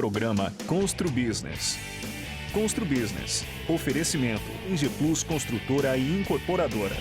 programa Constru Business. Constru Business. Oferecimento Inge Plus Construtora e Incorporadora.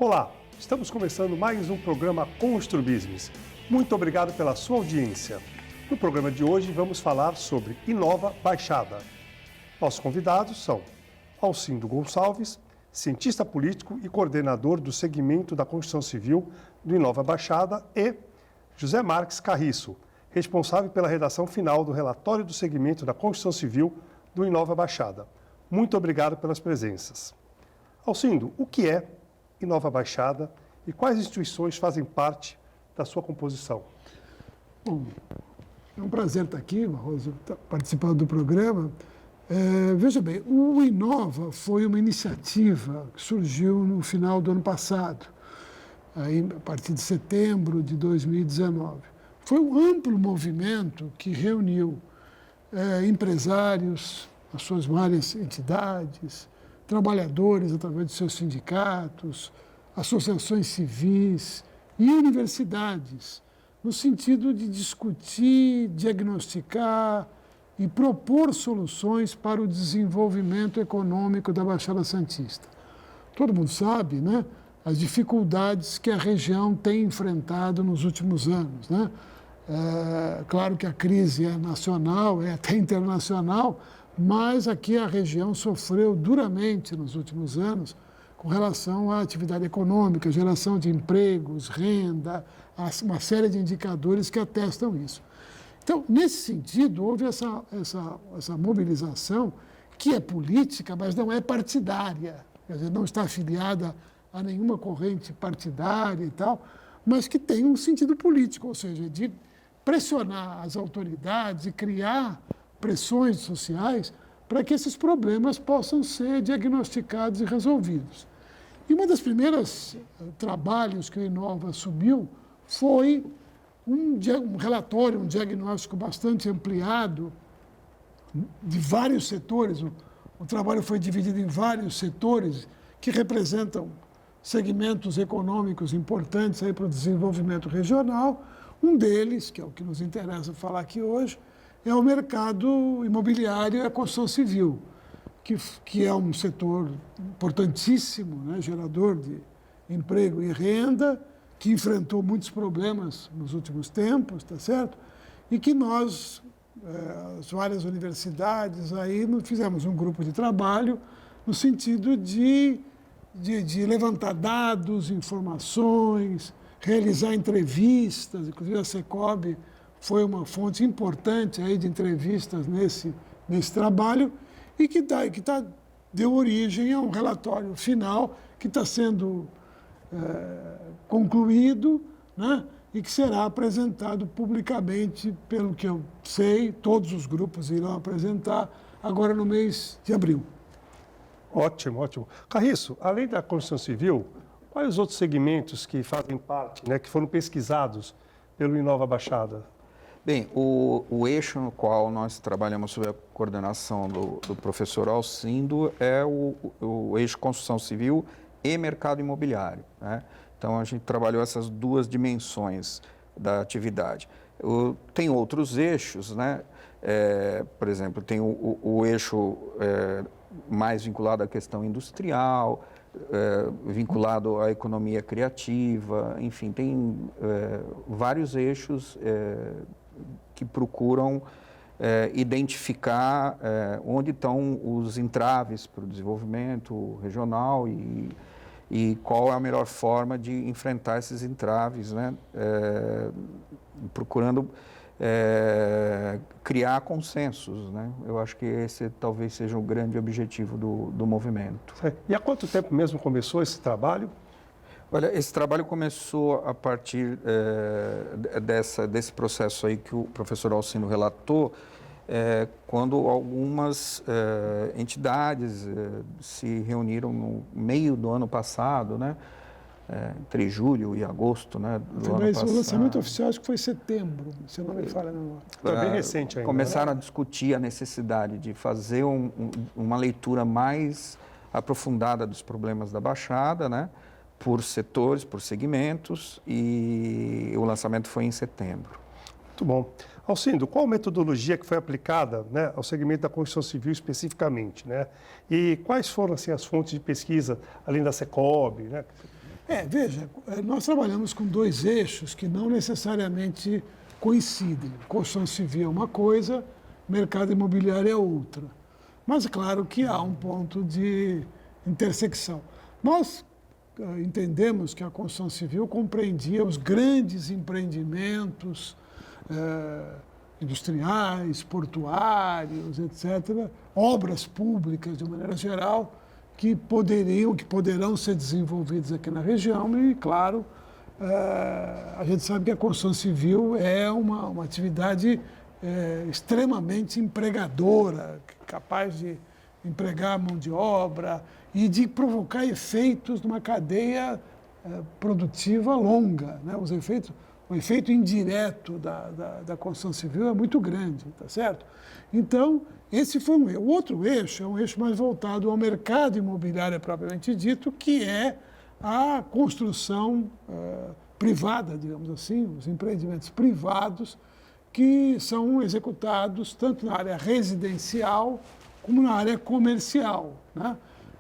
Olá, estamos começando mais um programa Constru Business. Muito obrigado pela sua audiência. No programa de hoje vamos falar sobre Inova Baixada. Nossos convidados são Alcindo Gonçalves, cientista político e coordenador do segmento da construção civil do Inova Baixada, e José Marques Carriço, responsável pela redação final do relatório do segmento da construção civil do Inova Baixada. Muito obrigado pelas presenças. Alcindo, o que é Inova Baixada e quais instituições fazem parte da sua composição? Bom, é um prazer estar aqui, Barroso, participando do programa. Veja bem, o Inova foi uma iniciativa que surgiu no final do ano passado, aí, a partir de setembro de 2019. Foi um amplo movimento que reuniu empresários, as suas várias entidades, trabalhadores através de seus sindicatos, associações civis e universidades, no sentido de discutir, diagnosticar e propor soluções para o desenvolvimento econômico da Baixada Santista. Todo mundo sabe, né, as dificuldades que a região tem enfrentado nos últimos anos, né? Claro que a crise é nacional, é até internacional, mas aqui a região sofreu duramente nos últimos anos com relação à atividade econômica, geração de empregos, renda, uma série de indicadores que atestam isso. Então, nesse sentido, houve essa mobilização que é política, mas não é partidária, quer dizer, não está afiliada a nenhuma corrente partidária e tal, mas que tem um sentido político, ou seja, de pressionar as autoridades e criar pressões sociais para que esses problemas possam ser diagnosticados e resolvidos. E uma das primeiras trabalhos que o Inova assumiu foi um relatório, um diagnóstico bastante ampliado de vários setores. O trabalho foi dividido em vários setores que representam segmentos econômicos importantes aí para o desenvolvimento regional. Um deles, que é o que nos interessa falar aqui hoje, é o mercado imobiliário e a construção civil, que é um setor importantíssimo, né, gerador de emprego e renda, que enfrentou muitos problemas nos últimos tempos, tá certo? E que nós, as várias universidades, aí fizemos um grupo de trabalho no sentido de levantar dados, informações, realizar entrevistas, inclusive a Secob foi uma fonte importante aí de entrevistas nesse trabalho e que deu origem a um relatório final que está sendo concluído, né, e que será apresentado publicamente, pelo que eu sei, todos os grupos irão apresentar agora no mês de abril. Ótimo, ótimo. Carriço, além da construção civil, quais os outros segmentos que fazem parte, né, que foram pesquisados pelo Inova Baixada? Bem, o eixo no qual nós trabalhamos sob a coordenação do professor Alcindo é o eixo construção civil e mercado imobiliário, né? Então, a gente trabalhou essas duas dimensões da atividade. Tem outros eixos, né? Por exemplo, tem o eixo mais vinculado à questão industrial, vinculado à economia criativa, enfim, tem vários eixos que procuram identificar onde estão os entraves para o desenvolvimento regional e qual é a melhor forma de enfrentar esses entraves, né? Procurando criar consensos, né? Eu acho que esse talvez seja o grande objetivo do movimento. E há quanto tempo mesmo começou esse trabalho? Olha, esse trabalho começou a partir desse processo aí que o professor Alcindo relatou, quando algumas entidades se reuniram no meio do ano passado, né? Entre julho e agosto, né, do ano passado. O lançamento oficial acho que foi setembro, se eu não me falha a memória. Está bem recente ainda. Começaram a discutir a necessidade de fazer uma leitura mais aprofundada dos problemas da Baixada, né, por setores, por segmentos, e o lançamento foi em setembro. Muito bom. Alcindo, qual a metodologia que foi aplicada, né, ao segmento da construção civil especificamente, né? E quais foram assim, as fontes de pesquisa, além da Secob, né? Veja, nós trabalhamos com dois eixos que não necessariamente coincidem. Construção civil é uma coisa, mercado imobiliário é outra. Mas, claro, que há um ponto de intersecção. Nós entendemos que a construção civil compreendia os grandes empreendimentos industriais, portuários, etc., obras públicas, de maneira geral, que poderão ser desenvolvidos aqui na região e, claro, a gente sabe que a construção civil é uma atividade extremamente empregadora, capaz de empregar mão de obra e de provocar efeitos numa cadeia produtiva longa, né? O efeito indireto da construção civil é muito grande, tá certo? Então, esse foi um eixo. O outro eixo é um eixo mais voltado ao mercado imobiliário propriamente dito, que é a construção privada, digamos assim, os empreendimentos privados que são executados tanto na área residencial como na área comercial, né?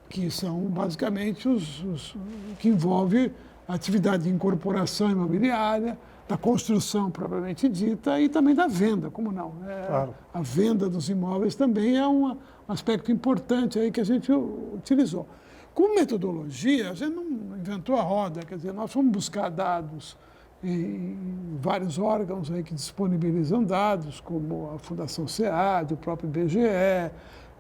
Que são basicamente os que envolve a atividade de incorporação imobiliária, da construção propriamente dita e também da venda, como não? Claro. A venda dos imóveis também é um aspecto importante aí que a gente utilizou. Com metodologia, a gente não inventou a roda, quer dizer, nós fomos buscar dados em vários órgãos aí que disponibilizam dados, como a Fundação SEAD, o próprio IBGE,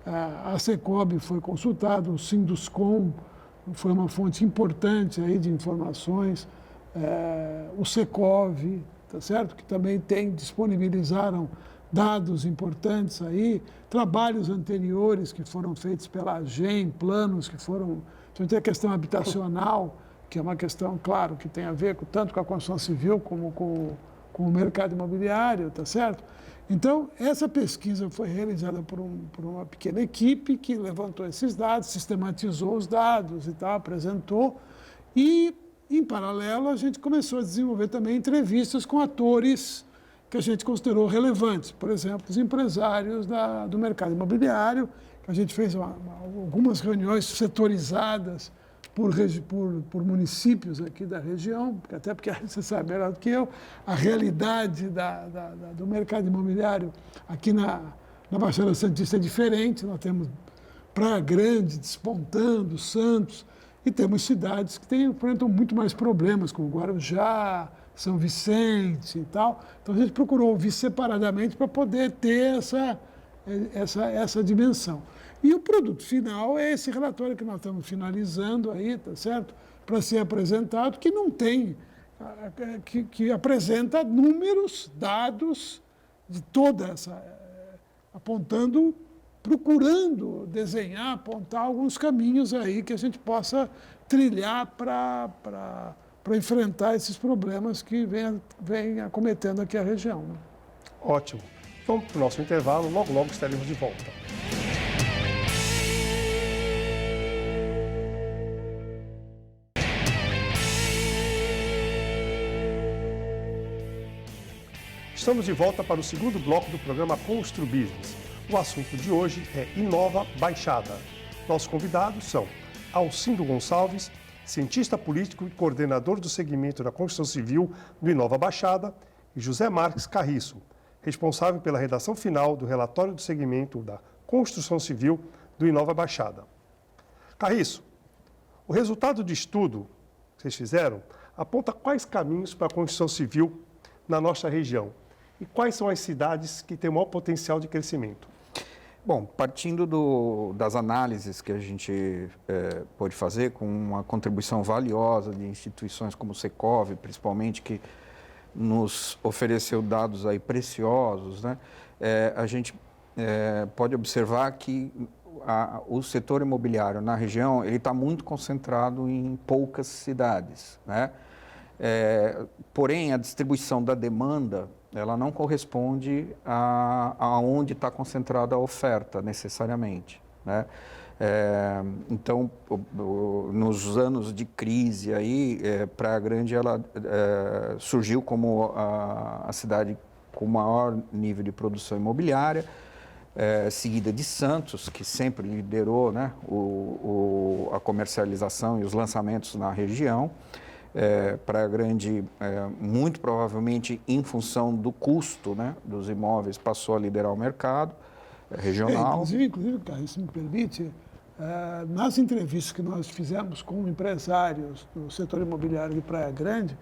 a Secob foi consultada, o Sinduscom foi uma fonte importante aí de informações, o Secov, tá certo? Que também disponibilizaram dados importantes aí, trabalhos anteriores que foram feitos pela AGEM, planos que foram... Então tem a questão habitacional, que é uma questão, claro, que tem a ver tanto com a construção civil como com o mercado imobiliário, tá certo? Então, essa pesquisa foi realizada por uma pequena equipe que levantou esses dados, sistematizou os dados e tal, apresentou, e, em paralelo, a gente começou a desenvolver também entrevistas com atores que a gente considerou relevantes. Por exemplo, os empresários do mercado imobiliário, que a gente fez algumas reuniões setorizadas por municípios aqui da região, até porque você sabe melhor do que eu, a realidade do mercado imobiliário aqui na Baixada Santista é diferente. Nós temos Praia Grande despontando, Santos, e temos cidades que enfrentam muito mais problemas, como Guarujá, São Vicente e tal. Então a gente procurou ouvir separadamente para poder ter essa dimensão. E o produto final é esse relatório que nós estamos finalizando aí, tá certo? Para ser apresentado, que não tem, que apresenta números, dados de toda essa, procurando desenhar, apontar alguns caminhos aí que a gente possa trilhar para enfrentar esses problemas que vem acometendo aqui a região. Né? Ótimo. Vamos para o nosso intervalo, logo estaremos de volta. Estamos de volta para o segundo bloco do programa Constru Business. O assunto de hoje é Inova Baixada. Nossos convidados são Alcindo Gonçalves, cientista político e coordenador do segmento da construção civil do Inova Baixada, e José Marques Carriço, responsável pela redação final do relatório do segmento da construção civil do Inova Baixada. Carriço, o resultado do estudo que vocês fizeram aponta quais caminhos para a construção civil na nossa região e quais são as cidades que têm o maior potencial de crescimento. Bom, partindo das análises que a gente pôde fazer, com uma contribuição valiosa de instituições como o Secov, principalmente, que nos ofereceu dados aí preciosos, né? A gente pode observar que o setor imobiliário na região ele está muito concentrado em poucas cidades, né? Porém, a distribuição da demanda ela não corresponde a onde está concentrada a oferta, necessariamente, né? Então, nos anos de crise, aí, Praia Grande ela, surgiu como a cidade com maior nível de produção imobiliária, seguida de Santos, que sempre liderou, né, a comercialização e os lançamentos na região. Praia Grande, muito provavelmente em função do custo, né, dos imóveis, passou a liderar o mercado regional. Inclusive, Carlos, se me permite, nas entrevistas que nós fizemos com empresários do setor imobiliário de Praia Grande,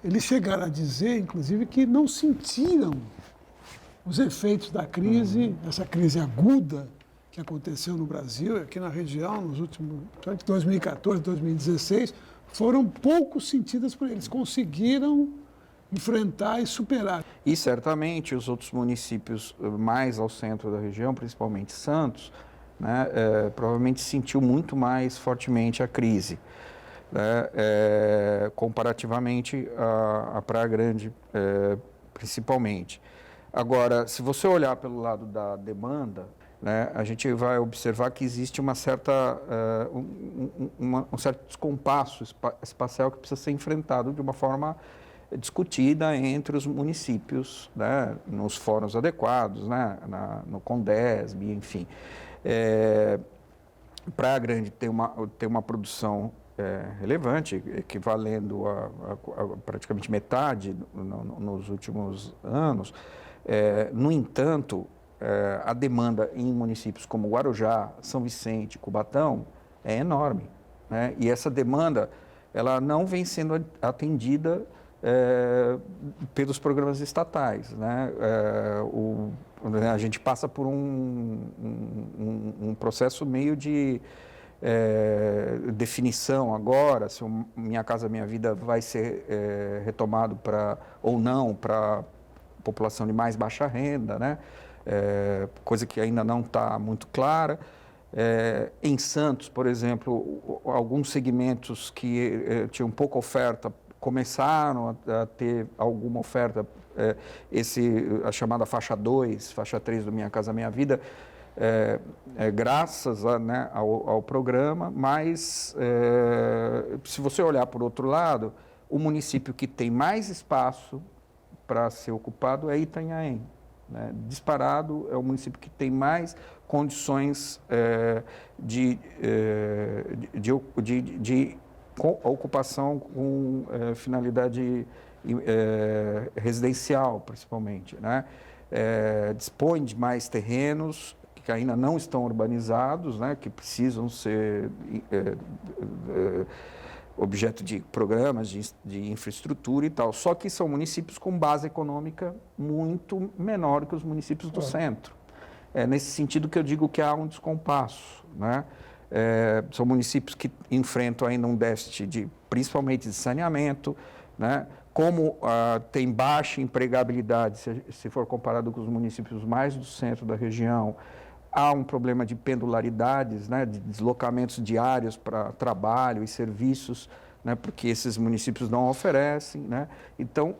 eles chegaram a dizer, inclusive, que não sentiram os efeitos da crise, essa crise aguda que aconteceu no Brasil, aqui na região, nos últimos, entre 2014 e 2016, foram pouco sentidas por eles, conseguiram enfrentar e superar. E certamente os outros municípios mais ao centro da região, principalmente Santos, né, provavelmente sentiu muito mais fortemente a crise, né, comparativamente à Praia Grande, principalmente. Agora, se você olhar pelo lado da demanda, né, a gente vai observar que existe uma certa, um certo descompasso espacial que precisa ser enfrentado de uma forma discutida entre os municípios, né, nos fóruns adequados, né, no Condesb, enfim. Praia Grande tem uma produção relevante, equivalendo a praticamente metade nos últimos anos. No entanto, a demanda em municípios como Guarujá, São Vicente, Cubatão é enorme, né? E essa demanda ela não vem sendo atendida pelos programas estatais, né? A gente passa por um processo meio de definição agora, se o Minha Casa Minha Vida vai ser retomado ou não para população de mais baixa renda, né? Coisa que ainda não está muito clara. Em Santos, por exemplo, alguns segmentos que tinham pouca oferta começaram a ter alguma oferta, a chamada faixa 2, faixa 3 do Minha Casa Minha Vida, graças né, ao programa, mas se você olhar por outro lado, o município que tem mais espaço para ser ocupado é Itanhaém, né? Disparado é o município que tem mais condições de ocupação com finalidade residencial, principalmente, né? Dispõe de mais terrenos que ainda não estão urbanizados, né? Que precisam ser objeto de programas de infraestrutura e tal, só que são municípios com base econômica muito menor que os municípios do centro. É nesse sentido que eu digo que há um descompasso, né? São municípios que enfrentam ainda um déficit principalmente de saneamento, né? Como tem baixa empregabilidade, se for comparado com os municípios mais do centro da região, há um problema de pendularidades, né, de deslocamentos diários para trabalho e serviços, né, porque esses municípios não oferecem, né? Então,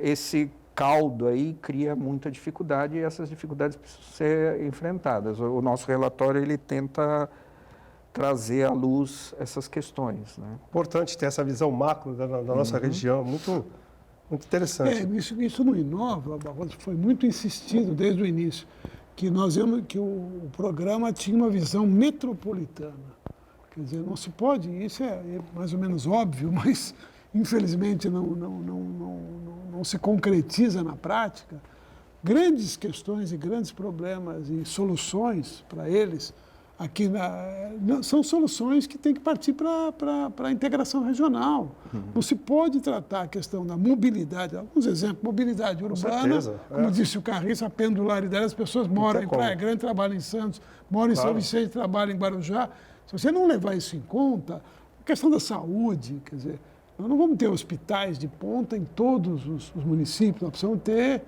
esse caldo aí cria muita dificuldade e essas dificuldades precisam ser enfrentadas. O nosso relatório ele tenta trazer à luz essas questões, né? Importante ter essa visão macro da nossa região, muito interessante. Isso no Inova foi muito insistido desde o início, que nós vimos que o programa tinha uma visão metropolitana. Quer dizer, não se pode, isso é mais ou menos óbvio, mas infelizmente não se concretiza na prática, grandes questões e grandes problemas e soluções para eles, são soluções que têm que partir para a integração regional. Não se pode tratar a questão da mobilidade, alguns exemplos, mobilidade urbana, como disse o Carriço, a pendularidade, as pessoas moram em Praia Grande, trabalham em Santos, moram em São Vicente, trabalham em Guarujá. Se você não levar isso em conta, a questão da saúde, quer dizer, nós não vamos ter hospitais de ponta em todos os municípios, nós precisamos ter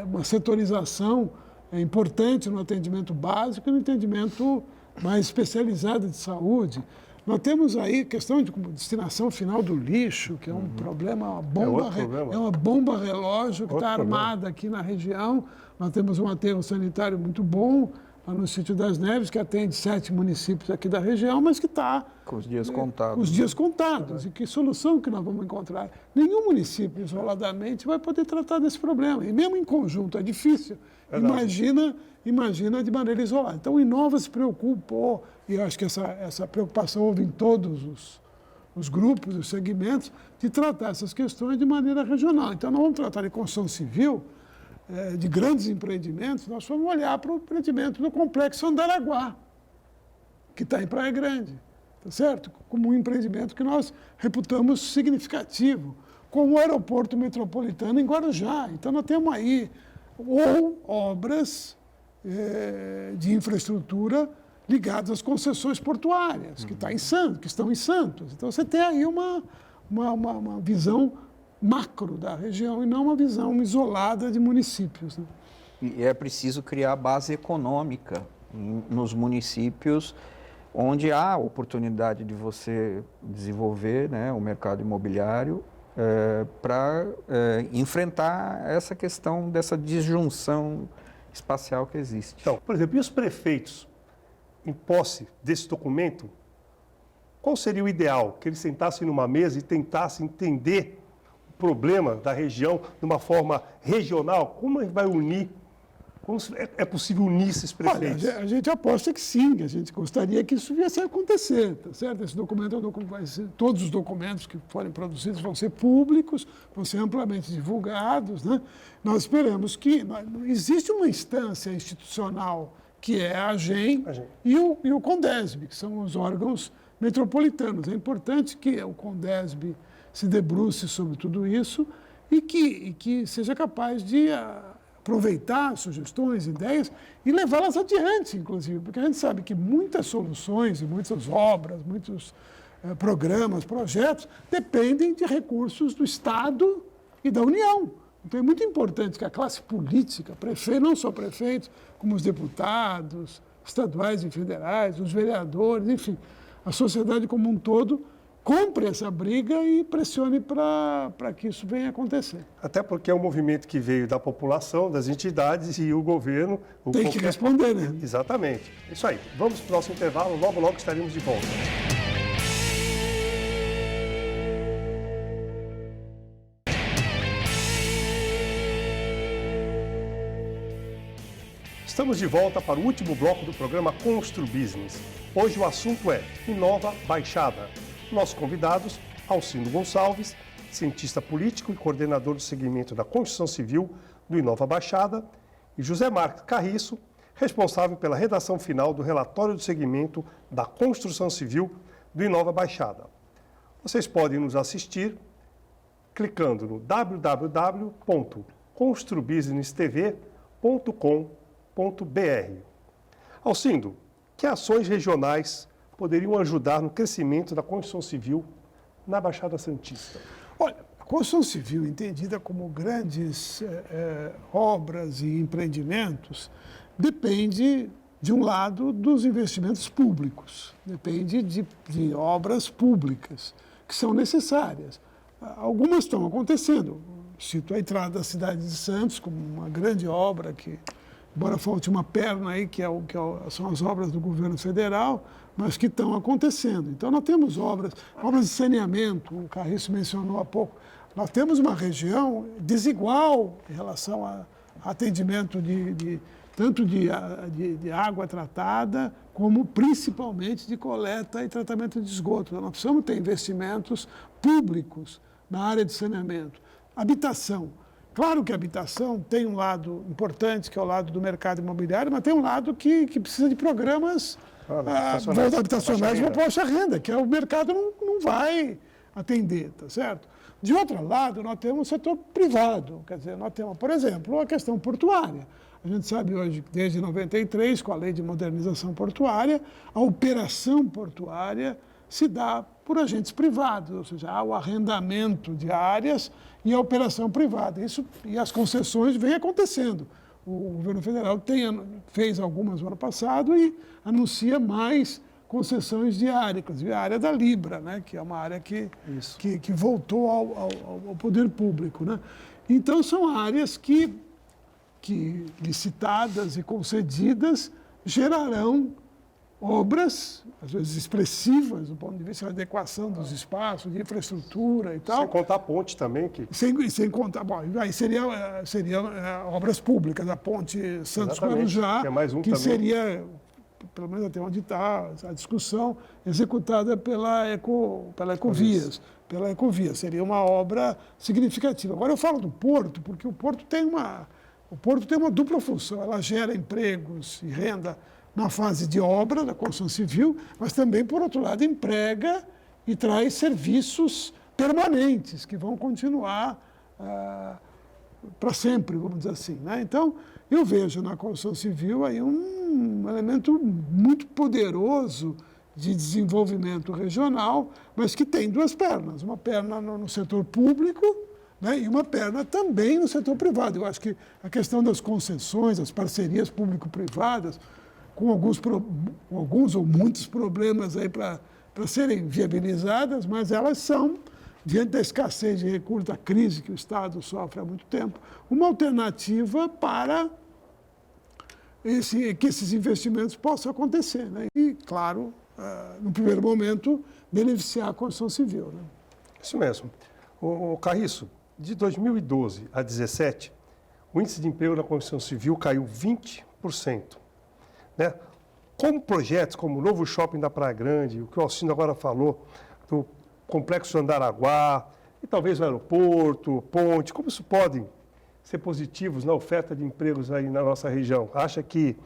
uma setorização importante no atendimento básico e no atendimento mais especializado de saúde. Nós temos aí a questão de destinação final do lixo, que é um problema, uma bomba relógio que está armada aqui na região. Nós temos um aterro sanitário muito bom, lá no Sítio das Neves, que atende 7 municípios aqui da região, mas que está com os dias contados. Com os dias contados. E que solução que nós vamos encontrar? Nenhum município isoladamente vai poder tratar desse problema. E mesmo em conjunto é difícil. Imagina de maneira isolada. Então, o Inova se preocupou, e eu acho que essa preocupação houve em todos os grupos, os segmentos, de tratar essas questões de maneira regional. Então, nós vamos tratar de construção civil, de grandes empreendimentos, nós vamos olhar para o empreendimento do Complexo Andaraguá, que está em Praia Grande, tá certo? Como um empreendimento que nós reputamos significativo, como o aeroporto metropolitano em Guarujá. Então, nós temos aí obras de infraestrutura ligadas às concessões portuárias, que estão em Santos. Então, você tem aí uma visão macro da região e não uma visão isolada de municípios. Né? E é preciso criar base econômica nos municípios onde há oportunidade de você desenvolver, né, o mercado imobiliário para enfrentar essa questão dessa disjunção espacial que existe. Então, por exemplo, e os prefeitos, em posse desse documento, qual seria o ideal? Que eles sentassem numa mesa e tentassem entender o problema da região de uma forma regional? Como a gente vai unir? Como é possível unir esses prefeitos? Olha, a gente aposta que sim, a gente gostaria que isso viesse a acontecer, tá certo? Esse documento todos os documentos que forem produzidos vão ser públicos, vão ser amplamente divulgados, né? Nós esperamos que existe uma instância institucional que é a AGEM e o CONDESB, que são os órgãos metropolitanos. É importante que o CONDESB se debruce sobre tudo isso e que seja capaz de aproveitar sugestões, ideias e levá-las adiante, inclusive, porque a gente sabe que muitas soluções e muitas obras, muitos programas, projetos, dependem de recursos do Estado e da União. Então é muito importante que a classe política, não só prefeitos, como os deputados estaduais e federais, os vereadores, enfim, a sociedade como um todo, compre essa briga e pressione para que isso venha acontecer. Até porque é um movimento que veio da população, das entidades e o governo... Tem que responder, né? Exatamente. Isso aí. Vamos para o nosso intervalo, logo estaremos de volta. Estamos de volta para o último bloco do programa Constru Business. Hoje o assunto é Inova Baixada. Nossos convidados, Alcindo Gonçalves, cientista político e coordenador do segmento da construção civil do Inova Baixada, e José Marques Carriço, responsável pela redação final do relatório do segmento da construção civil do Inova Baixada. Vocês podem nos assistir clicando no www.construbusinesstv.com.br. Alcindo, que ações regionais poderiam ajudar no crescimento da construção civil na Baixada Santista? Olha, a construção civil, entendida como grandes obras e empreendimentos, depende, de um lado, dos investimentos públicos, depende de obras públicas, que são necessárias. Algumas estão acontecendo. Cito a entrada da cidade de Santos como uma grande obra que, embora falte uma perna aí, são as obras do governo federal, mas que estão acontecendo. Então, nós temos obras de saneamento, o Carriço mencionou há pouco. Nós temos uma região desigual em relação a atendimento tanto de água tratada, como principalmente de coleta e tratamento de esgoto. Então, nós precisamos ter investimentos públicos na área de saneamento. Habitação. Claro que a habitação tem um lado importante, que é o lado do mercado imobiliário, mas tem um lado que precisa de programas habitacionais de uma baixa renda, que o mercado não vai atender, tá certo? De outro lado, nós temos o setor privado, quer dizer, nós temos, por exemplo, a questão portuária. A gente sabe hoje, desde 93, com a Lei de Modernização Portuária, a operação portuária se dá por agentes privados, ou seja, há o arrendamento de áreas e a operação privada. E as concessões vêm acontecendo. O governo federal fez algumas no ano passado e anuncia mais concessões de área, inclusive a área da Libra, né, que é uma área que voltou ao poder público, né? Então, são áreas que licitadas e concedidas gerarão obras, às vezes expressivas, do ponto de vista da adequação dos espaços, de infraestrutura e tal. Sem contar a ponte também. Sem contar, bom, aí seria obras públicas, a ponte Santos-Guarujá, que seria, pelo menos até onde está a discussão, executada pela Ecovias. Pela Ecovias, seria uma obra significativa. Agora eu falo do Porto, porque o Porto tem uma dupla função, ela gera empregos e renda na fase de obra da construção civil, mas também, por outro lado, emprega e traz serviços permanentes, que vão continuar para sempre, vamos dizer assim, né? Então, eu vejo na construção civil aí um elemento muito poderoso de desenvolvimento regional, mas que tem duas pernas, uma perna no setor público, né, e uma perna também no setor privado. Eu acho que a questão das concessões, as parcerias público-privadas, com alguns ou muitos problemas aí para serem viabilizadas, mas elas são, diante da escassez de recursos, da crise que o Estado sofre há muito tempo, uma alternativa para que esses investimentos possam acontecer, né? E, claro, no primeiro momento, beneficiar a construção civil, né? Isso mesmo. O Carriço, de 2012 a 2017, o índice de emprego na construção civil caiu 20%. Né? Como projetos como o novo shopping da Praia Grande, o que o Alcino agora falou, do complexo Andaraguá, e talvez o aeroporto, ponte, como isso podem ser positivos na oferta de empregos aí na nossa região? Acha que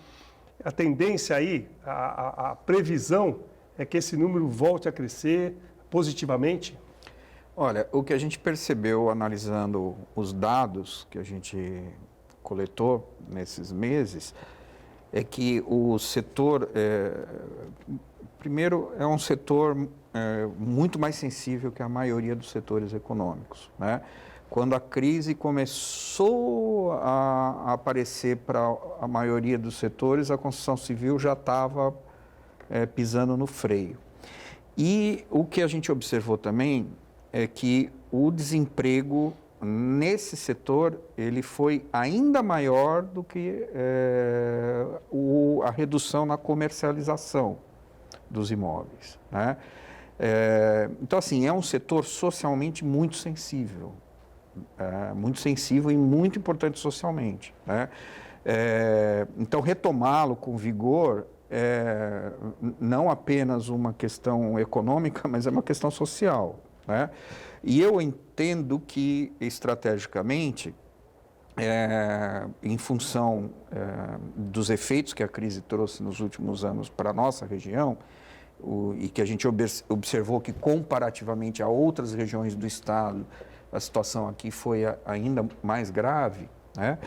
a tendência aí, a previsão é que esse número volte a crescer positivamente? Olha, o que a gente percebeu analisando os dados que a gente coletou nesses meses é que o setor, primeiro, é um setor muito mais sensível que a maioria dos setores econômicos, né? Quando a crise começou a aparecer para a maioria dos setores, a construção civil já estava pisando no freio. E o que a gente observou também é que o desemprego nesse setor ele foi ainda maior do que a redução na comercialização dos imóveis, né? Então, assim, é um setor socialmente muito sensível e muito importante socialmente, né? Então, retomá-lo com vigor não apenas uma questão econômica, mas é uma questão social, né? E eu entendo que, estrategicamente, em função dos efeitos que a crise trouxe nos últimos anos para a nossa região, e que a gente observou que, comparativamente a outras regiões do Estado, a situação aqui foi ainda mais grave, né?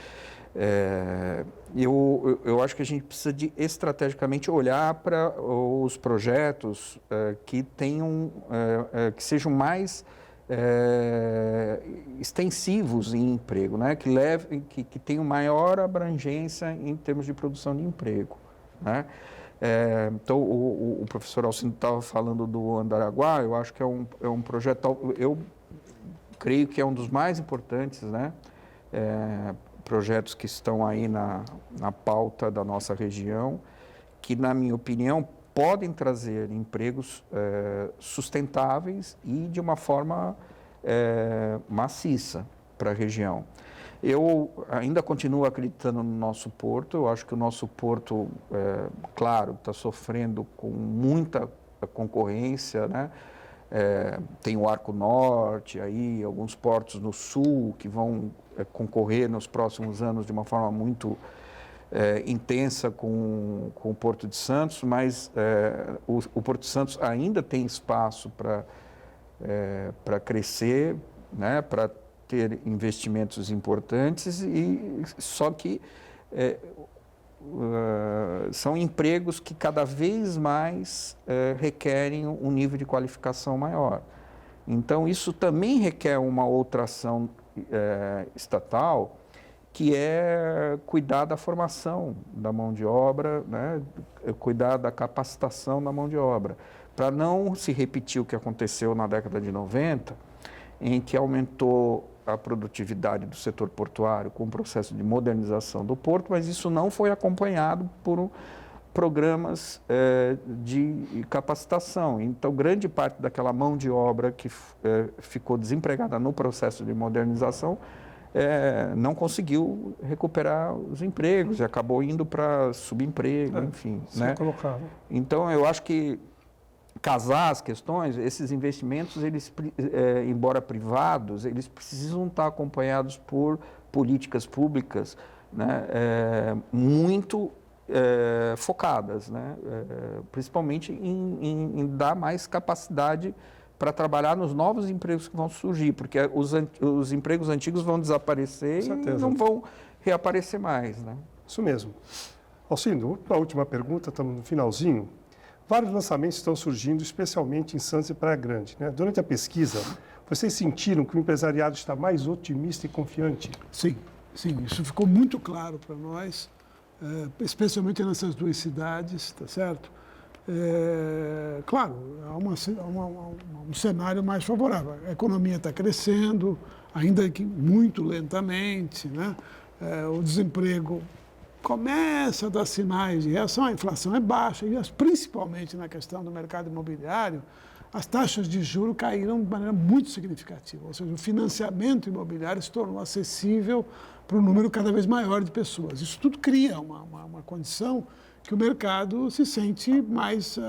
Eu acho que a gente precisa de, estrategicamente, olhar para os projetos que tenham, que sejam mais extensivos em emprego, né? Que tenham maior abrangência em termos de produção de emprego, né? Então, o professor Alcino estava falando do Andaraguá, eu acho que é um projeto, eu creio que é um dos mais importantes, né? Projetos que estão aí na pauta da nossa região, que, na minha opinião, podem trazer empregos sustentáveis e de uma forma maciça para a região. Eu ainda continuo acreditando no nosso porto. Eu acho que o nosso porto, claro, está sofrendo com muita concorrência, né? Tem o Arco Norte, aí, alguns portos no sul que vão concorrer nos próximos anos de uma forma muito intensa com o Porto de Santos, mas o Porto de Santos ainda tem espaço para crescer, né, para ter investimentos importantes, só que são empregos que cada vez mais requerem um nível de qualificação maior. Então, isso também requer uma outra ação estatal, que é cuidar da formação da mão de obra, né? Cuidar da capacitação da mão de obra, para não se repetir o que aconteceu na década de 90, em que aumentou a produtividade do setor portuário com o processo de modernização do porto, mas isso não foi acompanhado por programas de capacitação. Então, grande parte daquela mão de obra que ficou desempregada no processo de modernização não conseguiu recuperar os empregos e acabou indo para subemprego, enfim. Né? Então, eu acho que casar as questões, esses investimentos, eles, embora privados, eles precisam estar acompanhados por políticas públicas, né, muito focadas, né, principalmente em dar mais capacidade para trabalhar nos novos empregos que vão surgir, porque os empregos antigos vão desaparecer e não vão reaparecer mais. Né? Isso mesmo. Alcindo, a última pergunta, estamos no finalzinho. Vários lançamentos estão surgindo, especialmente em Santos e Praia Grande. Né? Durante a pesquisa, vocês sentiram que o empresariado está mais otimista e confiante? Sim, sim. Isso ficou muito claro para nós, especialmente nessas duas cidades, tá certo? Claro, há um cenário mais favorável. A economia está crescendo, ainda que muito lentamente, né? O desemprego começa a dar sinais de reação, a inflação é baixa, e principalmente na questão do mercado imobiliário, as taxas de juros caíram de maneira muito significativa, ou seja, o financiamento imobiliário se tornou acessível para um número cada vez maior de pessoas. Isso tudo cria uma condição que o mercado se sente mais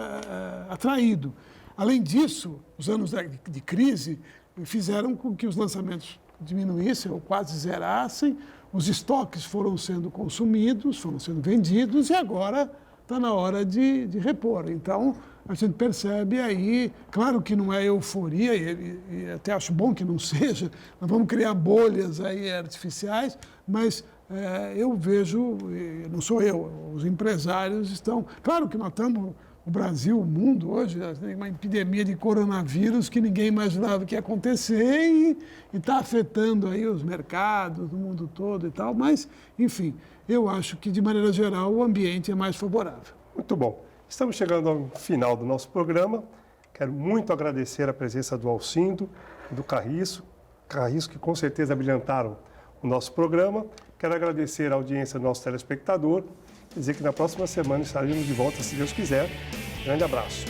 atraído. Além disso, os anos de crise fizeram com que os lançamentos diminuíssem ou quase zerassem, os estoques foram sendo consumidos, foram sendo vendidos e agora está na hora de repor. Então, a gente percebe aí, claro que não é euforia, e até acho bom que não seja, nós vamos criar bolhas aí artificiais, mas eu vejo, não sou eu, os empresários estão... Claro que nós estamos, o Brasil, o mundo hoje, tem uma epidemia de coronavírus que ninguém imaginava que ia acontecer e está afetando aí os mercados do mundo todo e tal, mas, enfim, eu acho que, de maneira geral, o ambiente é mais favorável. Muito bom. Estamos chegando ao final do nosso programa. Quero muito agradecer a presença do Alcindo e do Carriço, que com certeza brilhantaram o nosso programa. Quero agradecer a audiência do nosso telespectador e dizer que na próxima semana estaremos de volta, se Deus quiser. Grande abraço.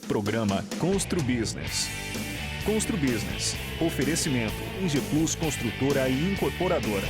Programa Constru Business. Constru Business. Oferecimento: Ingeplus Construtora e Incorporadora.